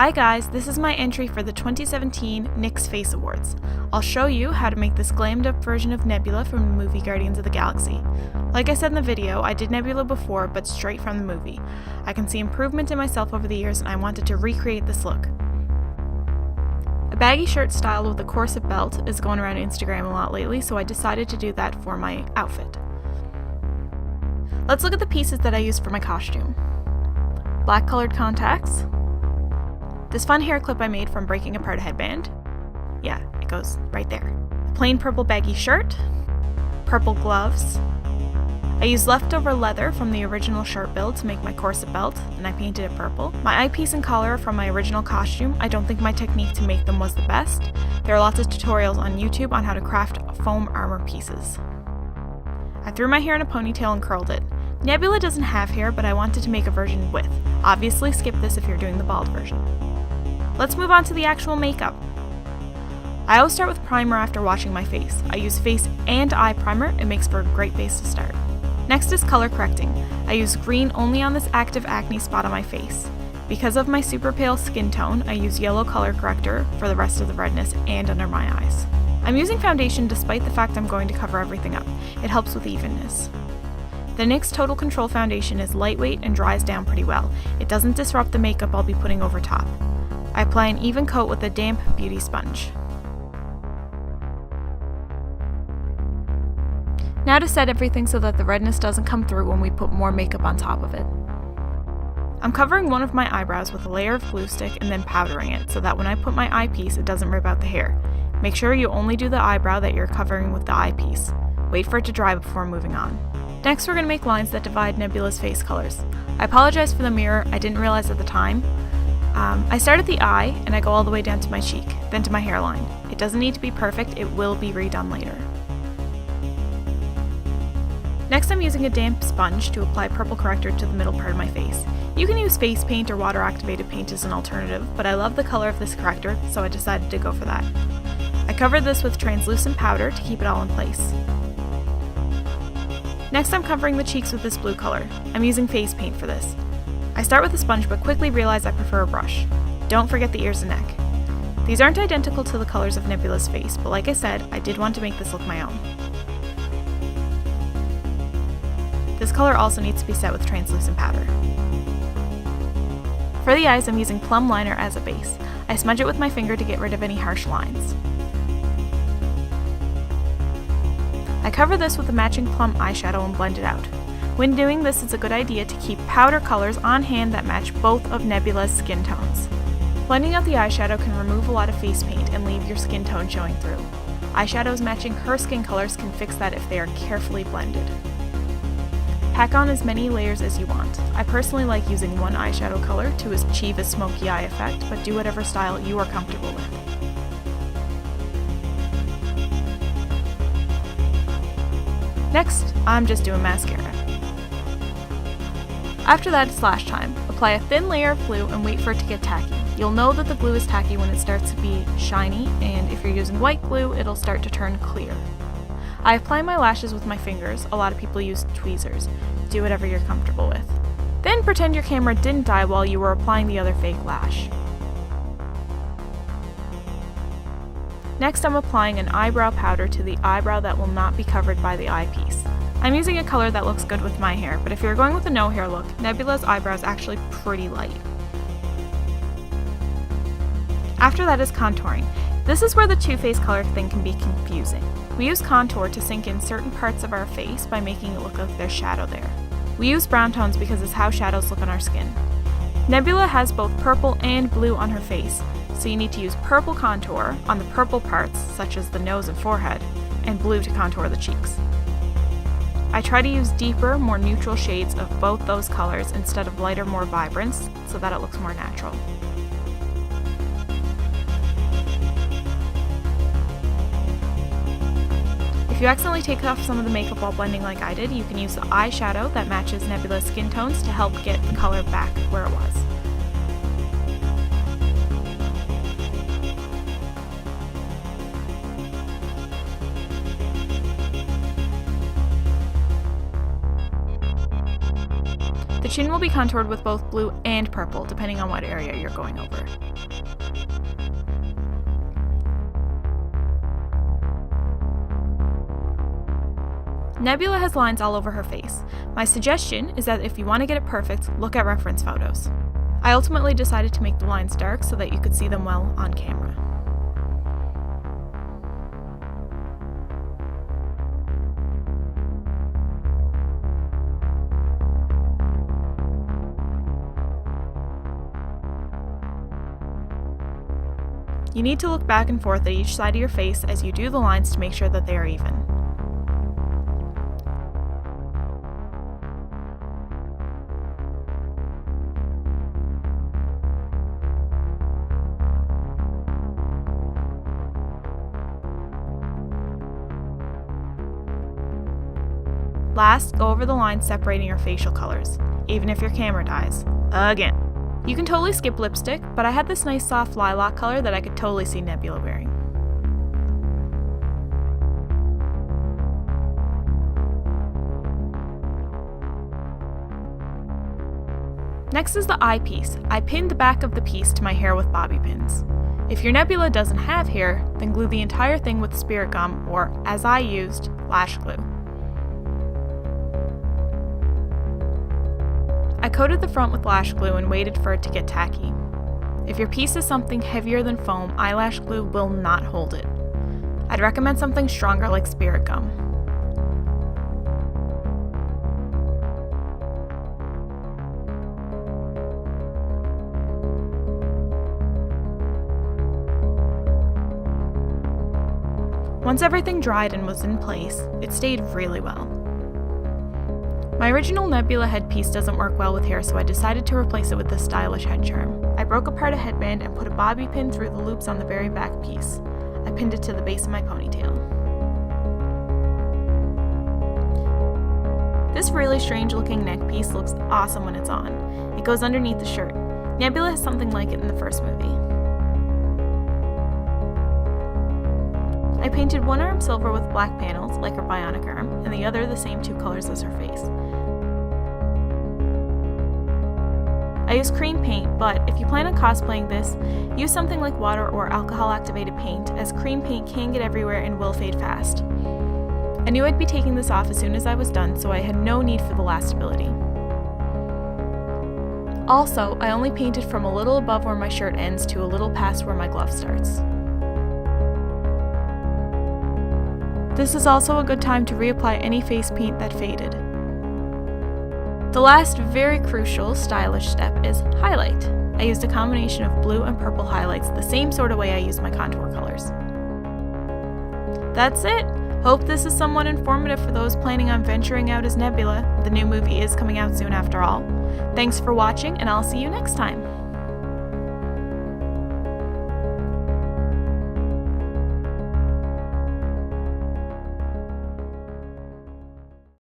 Hi guys, this is my entry for the 2017 NYX Face Awards. I'll show you how to make this glammed up version of Nebula from the movie Guardians of the Galaxy. Like I said in the video, I did Nebula before, but straight from the movie. I can see improvement in myself over the years and I wanted to recreate this look. A baggy shirt styled with a corset belt is going around Instagram a lot lately, so I decided to do that for my outfit. Let's look at the pieces that I used for my costume. Black colored contacts. This fun hair clip I made from breaking apart a headband. Yeah, it goes right there. Plain purple baggy shirt. Purple gloves. I used leftover leather from the original shirt build to make my corset belt, and I painted it purple. My eyepiece and collar are from my original costume. I don't think my technique to make them was the best. There are lots of tutorials on YouTube on how to craft foam armor pieces. I threw my hair in a ponytail and curled it. Nebula doesn't have hair, but I wanted to make a version with. Obviously skip this if you're doing the bald version. Let's move on to the actual makeup. I always start with primer after washing my face. I use face and eye primer, it makes for a great base to start. Next is color correcting. I use green only on this active acne spot on my face. Because of my super pale skin tone, I use yellow color corrector for the rest of the redness and under my eyes. I'm using foundation despite the fact I'm going to cover everything up. It helps with evenness. The NYX Total Control foundation is lightweight and dries down pretty well. It doesn't disrupt the makeup I'll be putting over top. I apply an even coat with a damp beauty sponge. Now to set everything so that the redness doesn't come through when we put more makeup on top of it. I'm covering one of my eyebrows with a layer of glue stick and then powdering it so that when I put my eyepiece it doesn't rip out the hair. Make sure you only do the eyebrow that you're covering with the eyepiece. Wait for it to dry before moving on. Next we're going to make lines that divide Nebula's face colors. I apologize for the mirror, I didn't realize at the time. I start at the eye and I go all the way down to my cheek, then to my hairline. It doesn't need to be perfect, it will be redone later. Next I'm using a damp sponge to apply purple corrector to the middle part of my face. You can use face paint or water activated paint as an alternative, but I love the color of this corrector, so I decided to go for that. I covered this with translucent powder to keep it all in place. Next I'm covering the cheeks with this blue color. I'm using face paint for this. I start with a sponge but quickly realize I prefer a brush. Don't forget the ears and neck. These aren't identical to the colors of Nebula's face, but like I said, I did want to make this look my own. This color also needs to be set with translucent powder. For the eyes, I'm using plum liner as a base. I smudge it with my finger to get rid of any harsh lines. I cover this with a matching plum eyeshadow and blend it out. When doing this, it's a good idea to keep powder colors on hand that match both of Nebula's skin tones. Blending out the eyeshadow can remove a lot of face paint and leave your skin tone showing through. Eyeshadows matching her skin colors can fix that if they are carefully blended. Pack on as many layers as you want. I personally like using one eyeshadow color to achieve a smoky eye effect, but do whatever style you are comfortable with. Next, I'm just doing mascara. After that, it's lash time. Apply a thin layer of glue and wait for it to get tacky. You'll know that the glue is tacky when it starts to be shiny, and if you're using white glue, it'll start to turn clear. I apply my lashes with my fingers. A lot of people use tweezers. Do whatever you're comfortable with. Then pretend your camera didn't die while you were applying the other fake lash. Next, I'm applying an eyebrow powder to the eyebrow that will not be covered by the eyepiece. I'm using a color that looks good with my hair, but if you're going with a no hair look, Nebula's eyebrow is actually pretty light. After that is contouring. This is where the two-face color thing can be confusing. We use contour to sink in certain parts of our face by making it look like there's shadow there. We use brown tones because it's how shadows look on our skin. Nebula has both purple and blue on her face, so you need to use purple contour on the purple parts, such as the nose and forehead, and blue to contour the cheeks. I try to use deeper, more neutral shades of both those colors instead of lighter, more vibrants, so that it looks more natural. If you accidentally take off some of the makeup while blending like I did, you can use the eyeshadow that matches Nebula's skin tones to help get the color back where it was. The chin will be contoured with both blue and purple, depending on what area you're going over. Nebula has lines all over her face. My suggestion is that if you want to get it perfect, look at reference photos. I ultimately decided to make the lines dark so that you could see them well on camera. You need to look back and forth at each side of your face as you do the lines to make sure that they are even. Last, go over the lines separating your facial colors, even if your camera dies. Again. You can totally skip lipstick, but I had this nice soft lilac color that I could totally see Nebula wearing. Next is the eyepiece. I pinned the back of the piece to my hair with bobby pins. If your Nebula doesn't have hair, then glue the entire thing with spirit gum or, as I used, lash glue. I coated the front with lash glue and waited for it to get tacky. If your piece is something heavier than foam, eyelash glue will not hold it. I'd recommend something stronger like spirit gum. Once everything dried and was in place, it stayed really well. My original Nebula headpiece doesn't work well with hair, so I decided to replace it with this stylish head charm. I broke apart a headband and put a bobby pin through the loops on the very back piece. I pinned it to the base of my ponytail. This really strange looking neck piece looks awesome when it's on. It goes underneath the shirt. Nebula has something like it in the first movie. I painted one arm silver with black panels, like her bionic arm, and the other the same two colors as her face. I used cream paint, but if you plan on cosplaying this, use something like water or alcohol-activated paint, as cream paint can get everywhere and will fade fast. I knew I'd be taking this off as soon as I was done, so I had no need for the lastability. Also, I only painted from a little above where my shirt ends to a little past where my glove starts. This is also a good time to reapply any face paint that faded. The last very crucial stylish step is highlight. I used a combination of blue and purple highlights the same sort of way I use my contour colors. That's it! Hope this is somewhat informative for those planning on venturing out as Nebula. The new movie is coming out soon after all. Thanks for watching, and I'll see you next time!